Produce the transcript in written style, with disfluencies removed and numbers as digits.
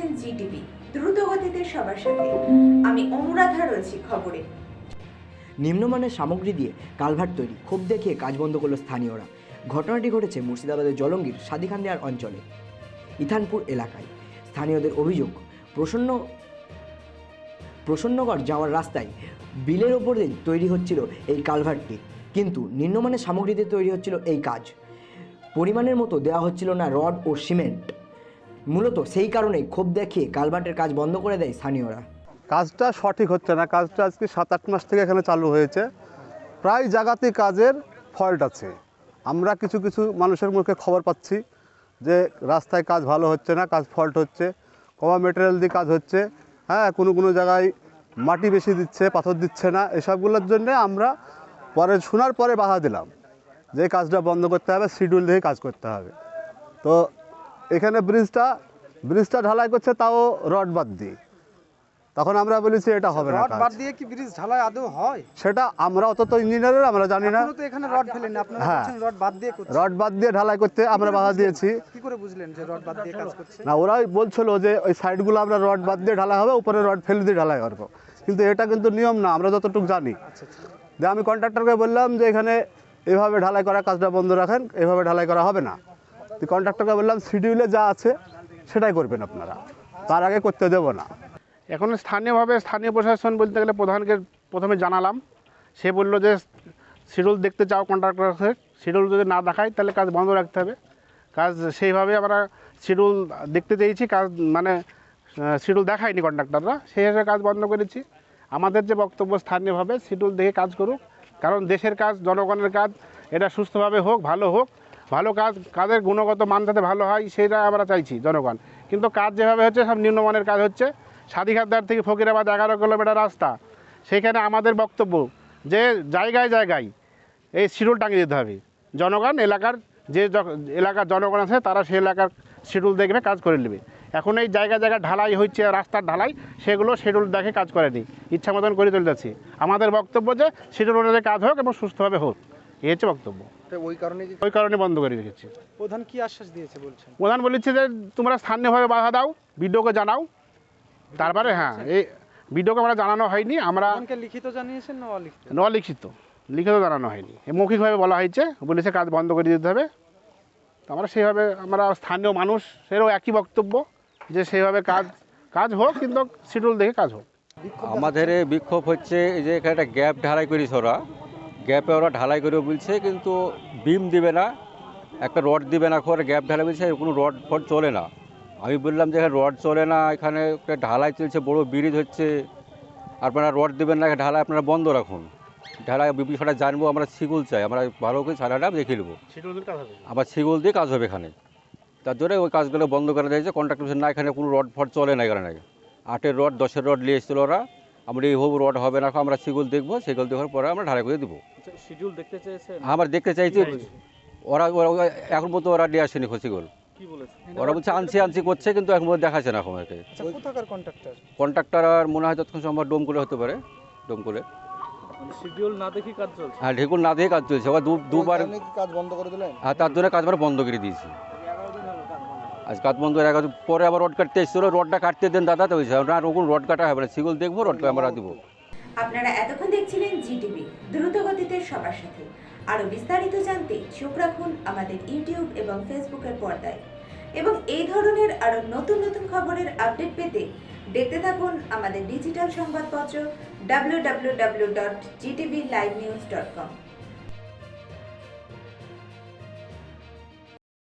দেখছেন জিটিভি, দ্রুত গতিতে সবার সাথে। আমি অনুরাধা রয়েছি খবরে। নিম্নমানের সামগ্রী দিয়ে কালভার্ট তৈরি, ক্ষোভ দেখিয়ে কাজ বন্ধ করল স্থানীয়রা। ঘটনাটি ঘটেছে মুর্শিদাবাদের জলঙ্গির সাদিখান্দিয়ার অঞ্চলে ইথানপুর এলাকায়। স্থানীয়দের অভিযোগ, প্রসন্নগড় যাওয়ার রাস্তায় বিলের ওপর দিয়ে তৈরি হচ্ছিল এই কালভার্টটি, কিন্তু নিম্নমানের সামগ্রী দিয়ে তৈরি হচ্ছিল এই কাজ। পরিমাণের মতো দেওয়া হচ্ছিল না রড ও সিমেন্ট। মূলত সেই কারণেই ক্ষোভ দেখিয়ে কালভার্টের কাজ বন্ধ করে দেয় স্থানীয়রা। কাজটা সঠিক হচ্ছে না। কাজটা আজকে 7-8 মাস থেকে এখানে চালু হয়েছে। প্রায় জায়গাতেই কাজের ফল্ট আছে। আমরা কিছু কিছু মানুষের মুখে খবর পাচ্ছি যে রাস্তায় কাজ ভালো হচ্ছে না, কাজ ফল্ট হচ্ছে, কমা মেটেরিয়াল দিয়ে কাজ হচ্ছে, হ্যাঁ, কোনো জায়গায় মাটি বেশি দিচ্ছে, পাথর দিচ্ছে না। এসবগুলোর জন্য আমরা পরে শোনার পরে বাধা দিলাম যে কাজটা বন্ধ করতে হবে, শিডিউল দিয়ে কাজ করতে হবে। তো এখানে ব্রিজটা ঢালাই করছে, তাও রড বাদ দিয়ে। তখন আমরা বলেছি এটা হবে না। রড বাদ দিয়ে কি ব্রিজ ঢালাই আদৌ হয়? সেটা আমরা অত তো ইঞ্জিনিয়ার আমরা জানি না। তো এখানে রড ফেলেন, আপনারা বলছেন রড বাদ দিয়ে করছেন। রড বাদ দিয়ে ঢালাই করতে আমরা বাধা দিয়েছি। কি করে বুঝলেন যে রড বাদ দিয়ে কাজ করছে? না, ওরাই বলছিল যে ওই সাইডগুলো আমরা রড বাদ দিয়ে ঢালাই হবে, উপরে রড ফেলে দিয়ে ঢালাই করবো, কিন্তু এটা কিন্তু নিয়ম না, আমরা যতটুকু জানি। যে আমি কন্ট্রাক্টরকে বললাম যে এখানে এভাবে ঢালাই করা কাজটা বন্ধ রাখেন, এভাবে ঢালাই করা হবে না। কন্ট্রাক্টরকে বললাম শিডিউলে যা আছে সেটাই করবেন আপনারা, তার আগে করতে দেবো না। এখন স্থানীয় প্রশাসন বলতে গেলে প্রধানকে প্রথমে জানালাম। সে বলল যে শিডিউল দেখতে চাও কন্ট্রাক্টর, শিডিউল যদি না দেখায় তাহলে কাজ বন্ধ রাখতে হবে। কাজ সেইভাবে আমরা শিডিউল দেখতে চেয়েছি, কাজ মানে শিডিউল দেখায়নি কন্ট্রাক্টররা, সেই হিসেবে কাজ বন্ধ করেছি। আমাদের যে বক্তব্য, স্থানীয়ভাবে শিডিউল দেখে কাজ করুক, কারণ দেশের কাজ, জনগণের কাজ, এটা সুস্থভাবে হোক, ভালো কাজের গুণগত মান যাতে ভালো হয় সেটা আমরা চাইছি জনগণ। কিন্তু কাজ যেভাবে হচ্ছে সব নিম্নমানের কাজ হচ্ছে। সাদিখাদ্দার থেকে ফকিরাবাদ 11 কিলোমিটার রাস্তা, সেখানে আমাদের বক্তব্য যে জায়গায় এই শিডিউল টাঙিয়ে দিতে হবে। জনগণ এলাকার এলাকার জনগণ আছে, তারা সেই এলাকার শিডিউল দেখবে, কাজ করে নেবে। এখন এই জায়গায় ঢালাই হচ্ছে, রাস্তার ঢালাই, সেগুলো শিডিউল দেখে কাজ করেনি, ইচ্ছা মতন করে চলতেছি। আমাদের বক্তব্য যে শিডিউল অনুযায়ী কাজ হোক এবং সুস্থভাবে হোক, এই হচ্ছে বক্তব্য। ওই কারণে বন্ধ করে রেখেছি। প্রধান কি আশ্বাস দিয়েছে বলছেন? প্রধান বলেছে যে তোমরা স্থানীয়ভাবে বাধা দাও, বিডিওকে জানাও। তারপরে হ্যাঁ, এই ভিডিওকে আমরা জানানো হয়নি। আমরা লিখিত জানিয়েছেন না অলিখিত? লিখিত জানানো হয়নি, মৌখিকভাবে বলা হয়েছে, বলেছে কাজ বন্ধ করে দিতে হবে। তো আমরা সেইভাবে, আমরা স্থানীয় মানুষ, সেরও একই বক্তব্য যে সেইভাবে কাজ হোক, কিন্তু শিডিউল দেখে কাজ হোক। আমাদের বিক্ষোভ হচ্ছে যে এখানে একটা গ্যাপ ঢালাই করিস, গ্যাপে ওরা ঢালাই করে বলছে, কিন্তু বিম দিবে না, একটা রড দিবে না, করে গ্যাপ ঢালাই বলছে, কোনো রড ফড চলে না। আমি বললাম যে এখানে রড চলে না, এখানে একটা ঢালাই চলছে, বড় ব্রিজ হচ্ছে, আপনারা রড দেবেন না, ঢালাই আপনারা বন্ধ রাখুন। ঢালাই বিষয়টা জানবো, আমরা শিগুল চাই, আমরা ভালো করে সারাটা দেখে নেবো, আবার শিগুল দিয়ে কাজ হবে এখানে। তার জন্য ওই কাজগুলো বন্ধ করে দিয়েছে কন্ট্রাক্টর। না, এখানে কোনো রড ফড চলে না, এখানে 8-এর রড 10-এর রড নিয়ে এসেছিল ওরা। আমরা এই রড হবে না, আমরা শিগুল দেখবো, শিগুল দেওয়ার পরে আমরা ঢালাই করে দেবো। শিডিউল দেখতে চেয়েছে, আমরা দেখতে চাইছি। ওরা এখন পর্যন্ত ওরা নিয়ে আসেনি শিগুল। ওরা বলছে আনছি করছে, কিন্তু এখন দেখাচ্ছে না এখন। কন্ট্রাক্টর আর মনে হয় যতক্ষণ সম্ভব ডোমকুলে হতে পারে, ডোমকুলে। শিডিউল না দেখে কাজ চলছে? হ্যাঁ, ঢেকুল না দেখে কাজ চলছে। ওরা দুবার কাজ বন্ধ করে দিলেন। হ্যাঁ, তার জন্য কাজ আমরা বন্ধ করে দিয়েছি। আজ কাজ বন্ধ করে পরে আবার রড কাটতে এসেছিল, রডটা কাটতে দেন দাদা, তো আর ওগুলো রড কাটা হবে না, শিগুল দেখবো, রডটা আমরা দেবো। আপনারা এতক্ষণ দেখছিলেন জিটিভি, দ্রুত গতিতে সবার সাথে। আরো বিস্তারিত জানতে চোখ রাখুন আমাদের ইউটিউব এবং ফেসবুকের পর্দায়। এবং এই ধরনের আরো নতুন খবরের আপডেট পেতে দেখতে থাকুন আমাদের ডিজিটাল সংবাদপত্র www.gtvlivenews.com।